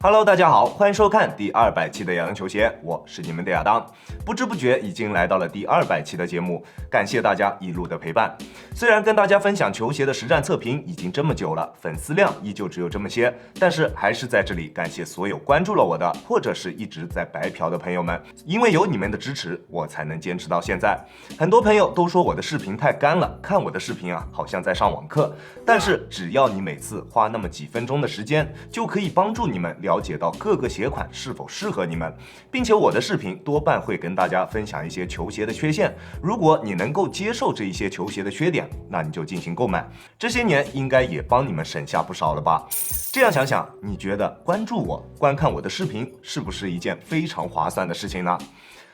Hello， 大家好，欢迎收看第200期的亚当球鞋，我是你们的亚当。不知不觉已经来到了第200期的节目，感谢大家一路的陪伴。虽然跟大家分享球鞋的实战测评已经这么久了，粉丝量依旧只有这么些，但是还是在这里感谢所有关注了我的，或者是一直在白嫖的朋友们，因为有你们的支持，我才能坚持到现在。很多朋友都说我的视频太干了，看我的视频啊，好像在上网课，但是只要你每次花那么几分钟的时间，就可以帮助你们了解到各个鞋款是否适合你们，并且我的视频多半会跟大家分享一些球鞋的缺陷，如果你能够接受这一些球鞋的缺点，那你就进行购买。这些年应该也帮你们省下不少了吧？这样想想，你觉得关注我、观看我的视频是不是一件非常划算的事情呢？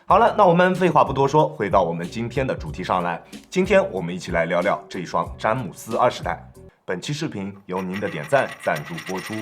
好了，那我们废话不多说，回到我们今天的主题上来。今天我们一起来聊聊这一双詹姆斯20代。本期视频由您的点赞赞助播出。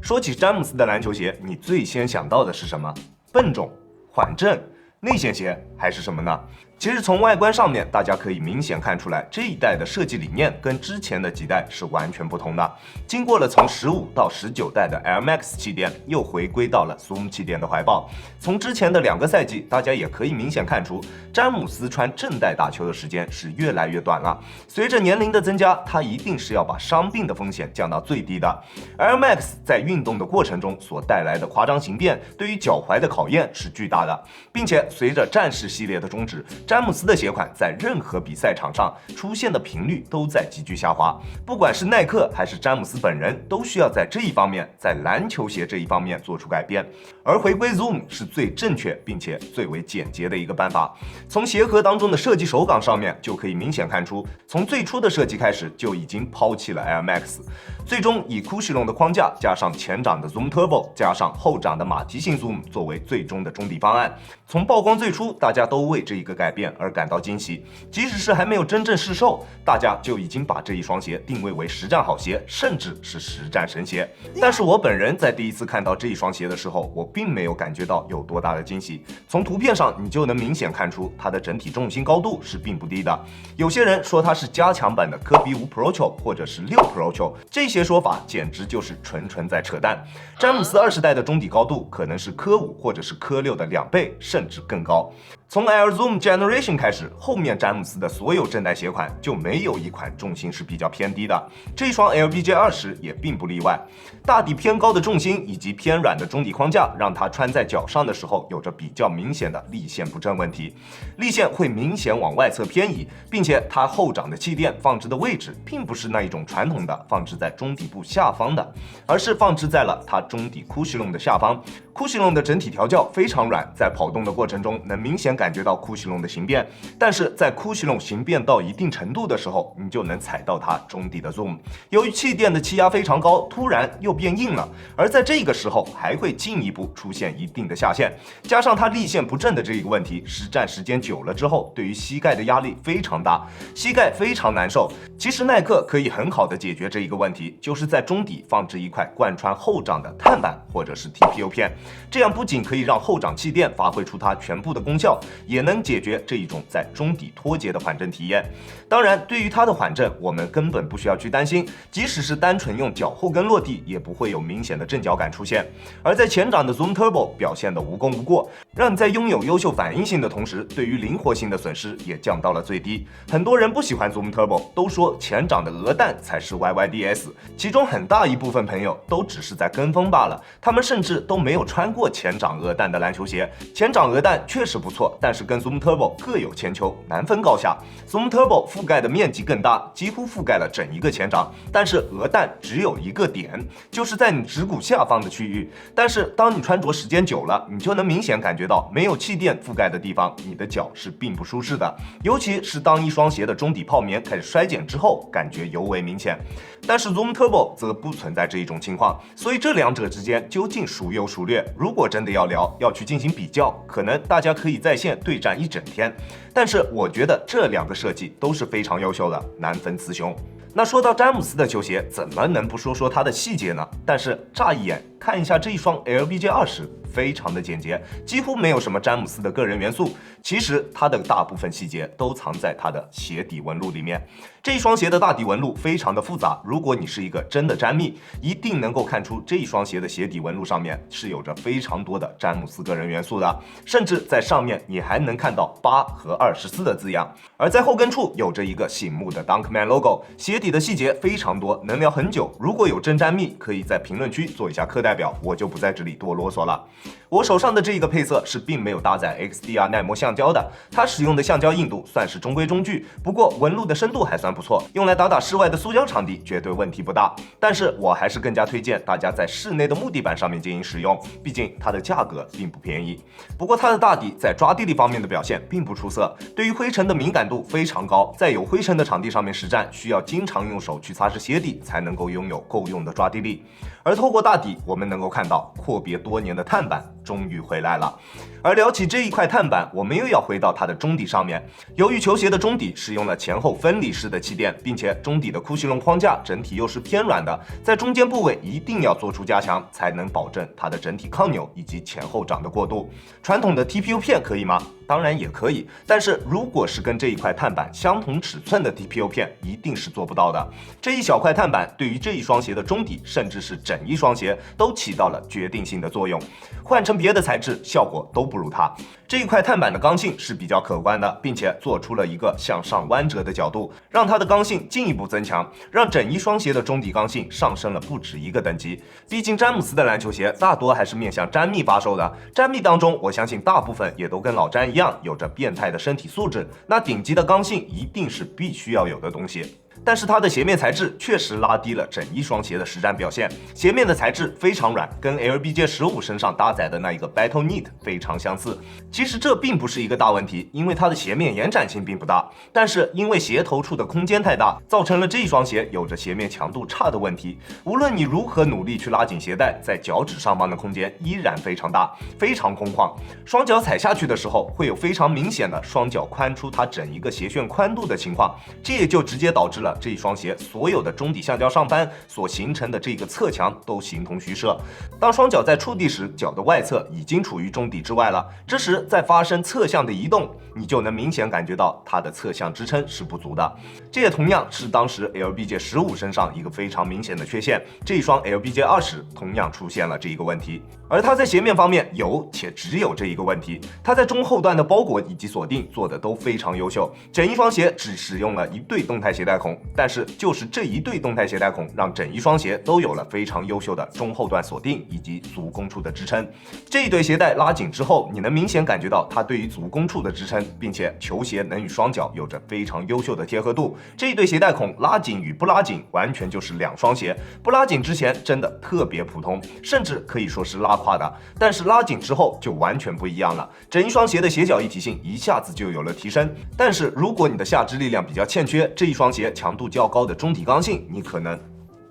说起詹姆斯的篮球鞋，你最先想到的是什么？笨重、缓震、内线鞋还是什么呢？其实从外观上面，大家可以明显看出来，这一代的设计理念跟之前的几代是完全不同的。经过了从15到19代的 Air Max 气垫，又回归到了 Zoom 气垫的怀抱。从之前的2个赛季，大家也可以明显看出，詹姆斯穿正代打球的时间是越来越短了。随着年龄的增加，他一定是要把伤病的风险降到最低的。Air Max 在运动的过程中所带来的夸张形变，对于脚踝的考验是巨大的，并且随着战士系列的终止，詹姆斯的鞋款在任何比赛场上出现的频率都在急剧下滑，不管是耐克还是詹姆斯本人，都需要在这一方面，在篮球鞋这一方面做出改变。而回归 Zoom 是最正确并且最为简洁的一个办法。从鞋盒当中的设计手感上面就可以明显看出，从最初的设计开始就已经抛弃了 Air Max， 最终以 Cushlon 的框架加上前掌的 Zoom Turbo 加上后掌的马蹄形 Zoom 作为最终的中底方案。从曝光最初，大家都为这一个改变而感到惊喜，即使是还没有真正试售，大家就已经把这一双鞋定位为实战好鞋，甚至是实战神鞋。但是我本人在第一次看到这一双鞋的时候，我并没有感觉到有多大的惊喜。从图片上你就能明显看出它的整体重心高度是并不低的。有些人说它是加强版的科比5 Pro 球或者是6 Pro 球，这些说法简直就是纯在扯淡。詹姆斯20代的中底高度可能是科5或者是科6的2倍，甚至更高。从 Air Zoom Generation 开始，后面詹姆斯的所有正代鞋款就没有一款重心是比较偏低的，这一双 LBJ 20也并不例外。大底偏高的重心以及偏软的中底框架，让它穿在脚上的时候有着比较明显的立线不正问题，立线会明显往外侧偏移，并且它后掌的气垫放置的位置并不是那一种传统的放置在中底部下方的，而是放置在了它中底 Cushlon 的下方。Cushlon 的整体调教非常软，在跑动的过程中能明显感觉到 Cushlon 的形变，但是在 Cushlon 形变到一定程度的时候，你就能踩到它中底的 Zoom。由于气垫的气压非常高，突然又变硬了，而在这个时候还会进一步出现一定的下陷，加上它立线不正的这一个问题，实战时间久了之后，对于膝盖的压力非常大，膝盖非常难受。其实耐克可以很好的解决这一个问题，就是在中底放置一块贯穿后掌的碳板或者是 TPU 片，这样不仅可以让后掌气垫发挥出它全部的功效，也能解决这一种在中底脱节的缓震体验。当然，对于它的缓震，我们根本不需要去担心，即使是单纯用脚后跟落地，也不会有明显的震脚感出现。而在前掌的 Zoom Turbo 表现的无功无过，让你在拥有优秀反应性的同时，对于灵活性的损失也降到了最低。很多人不喜欢 Zoom Turbo， 都说前掌的鹅蛋才是 YYDS， 其中很大一部分朋友都只是在跟风罢了，他们甚至都没有穿过前掌鹅蛋的篮球鞋。前掌鹅蛋确实不错，但是跟 Zoom Turbo 各有千秋，难分高下。Zoom Turbo 覆盖的面积更大，几乎覆盖了整一个前掌，但是鹅蛋只有一个点，就是在你指骨下方的区域。但是当你穿着时间久了，你就能明显感觉到没有气垫覆盖的地方，你的脚是并不舒适的，尤其是当一双鞋的中底泡棉开始衰减之后，感觉尤为明显。但是 Zoom Turbo 则不存在这一种情况，所以这两者之间究竟孰优孰劣？如果真的要聊，要去进行比较，可能大家可以在线对战一整天。但是我觉得这2个设计都是非常优秀的，难分雌雄。那说到詹姆斯的球鞋，怎么能不说说它的细节呢？但是乍一眼看一下这一双 LBJ 20，非常的简洁，几乎没有什么詹姆斯的个人元素。其实它的大部分细节都藏在它的鞋底纹路里面。这一双鞋的大底纹路非常的复杂，如果你是一个真的詹蜜，一定能够看出这一双鞋的鞋底纹路上面是有着非常多的詹姆斯个人元素的，甚至在上面你还能看到8和24的字样。而在后跟处有着一个醒目的 Dunkman logo， 鞋底的细节非常多，能聊很久。如果有真詹蜜，可以在评论区做一下课代表，我就不在这里多啰嗦了。我手上的这一个配色是并没有搭载 XDR 耐磨橡胶的，它使用的橡胶硬度算是中规中矩，不过纹路的深度还算不错，用来打室外的塑胶场地绝对问题不大。但是我还是更加推荐大家在室内的木地板上面进行使用，毕竟它的价格并不便宜。不过它的大底在抓地力方面的表现并不出色，对于灰尘的敏感度非常高，在有灰尘的场地上面实战，需要经常用手去擦拭鞋底，才能够拥有够用的抓地力。而透过大底，我们能够看到阔别多年的碳板终于回来了。而聊起这一块碳板，我们又要回到它的中底上面。由于球鞋的中底使用了前后分离式的气垫，并且中底的库希隆框架整体又是偏软的，在中间部位一定要做出加强，才能保证它的整体抗扭以及前后掌的过渡。传统的 TPU 片可以吗？当然也可以，但是如果是跟这一块碳板相同尺寸的 TPU 片，一定是做不到的。这一小块碳板对于这一双鞋的中底，甚至是整一双鞋都起到了决定性的作用。换成别的材质，效果都不如它。这一块碳板的刚性是比较可观的，并且做出了一个向上弯折的角度，让它的刚性进一步增强，让整一双鞋的中底刚性上升了不止一个等级。毕竟詹姆斯的篮球鞋大多还是面向詹蜜发售的，詹蜜当中，我相信大部分也都跟老詹一样，有着变态的身体素质，那顶级的刚性一定是必须要有的东西。但是它的鞋面材质确实拉低了整一双鞋的实战表现，鞋面的材质非常软，跟 LBJ 15身上搭载的那一个 Battle Knit 非常相似。其实这并不是一个大问题，因为它的鞋面延展性并不大，但是因为鞋头处的空间太大，造成了这一双鞋有着鞋面强度差的问题。无论你如何努力去拉紧鞋带，在脚趾上方的空间依然非常大，非常空旷。双脚踩下去的时候，会有非常明显的双脚宽出它整一个鞋楦宽度的情况，这也就直接导致了这一双鞋所有的中底橡胶上扳所形成的这个侧墙都形同虚设。当双脚在触地时，脚的外侧已经处于中底之外了，这时再发生侧向的移动，你就能明显感觉到它的侧向支撑是不足的。这也同样是当时 LBJ 15身上一个非常明显的缺陷，这一双 LBJ 20同样出现了这一个问题。而它在鞋面方面有且只有这一个问题，它在中后段的包裹以及锁定做的都非常优秀，整一双鞋只使用了一对动态鞋带孔，但是就是这一对动态鞋带孔让整一双鞋都有了非常优秀的中后段锁定以及足弓处的支撑。这一对鞋带拉紧之后，你能明显感觉到它对于足弓处的支撑，并且球鞋能与双脚有着非常优秀的贴合度。这一对鞋带孔拉紧与不拉紧完全就是两双鞋，不拉紧之前真的特别普通，甚至可以说是拉胯的，但是拉紧之后就完全不一样了，整一双鞋的鞋脚一体性一下子就有了提升。但是如果你的下肢力量比较欠缺，这一双鞋强度较高的中体刚性，你可能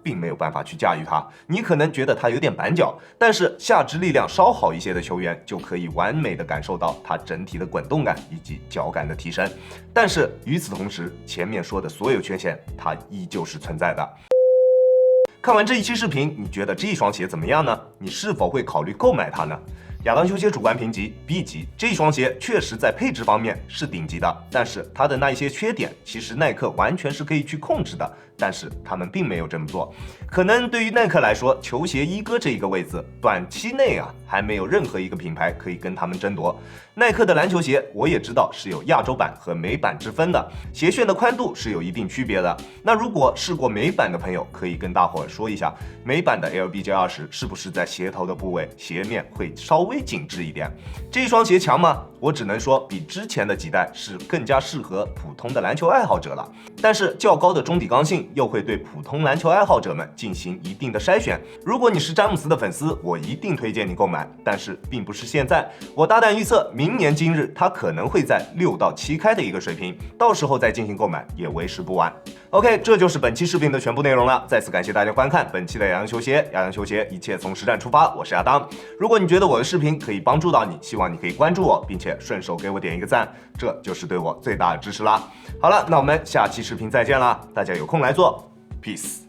并没有办法去驾驭它，你可能觉得它有点板脚，但是下肢力量稍好一些的球员就可以完美的感受到它整体的滚动感以及脚感的提升。但是与此同时，前面说的所有缺陷它依旧是存在的。看完这一期视频，你觉得这一双鞋怎么样呢？你是否会考虑购买它呢？亚当球鞋主观评级 B 级，这一双鞋确实在配置方面是顶级的，但是它的那一些缺点，其实耐克完全是可以去控制的，但是他们并没有这么做。可能对于耐克来说，球鞋一哥这一个位置，短期内还没有任何一个品牌可以跟他们争夺。耐克的篮球鞋我也知道是有亚洲版和美版之分的，鞋楦的宽度是有一定区别的。那如果试过美版的朋友，可以跟大伙儿说一下，美版的 LBJ 20是不是在鞋头的部位鞋面会稍微紧致一点？这一双鞋强吗？我只能说比之前的几代是更加适合普通的篮球爱好者了。但是较高的中底刚性又会对普通篮球爱好者们进行一定的筛选。如果你是詹姆斯的粉丝，我一定推荐你购买，但是并不是现在。我大胆预测，明年今日它可能会在6到7开的一个水平，到时候再进行购买也为时不晚。OK， 这就是本期视频的全部内容了。再次感谢大家观看本期的亚当球鞋，亚当球鞋一切从实战出发，我是亚当。如果你觉得我的视频可以帮助到你，希望你可以关注我，并且顺手给我点一个赞，这就是对我最大的支持啦。好了，那我们下期视频再见啦，大家有空来做 ，peace。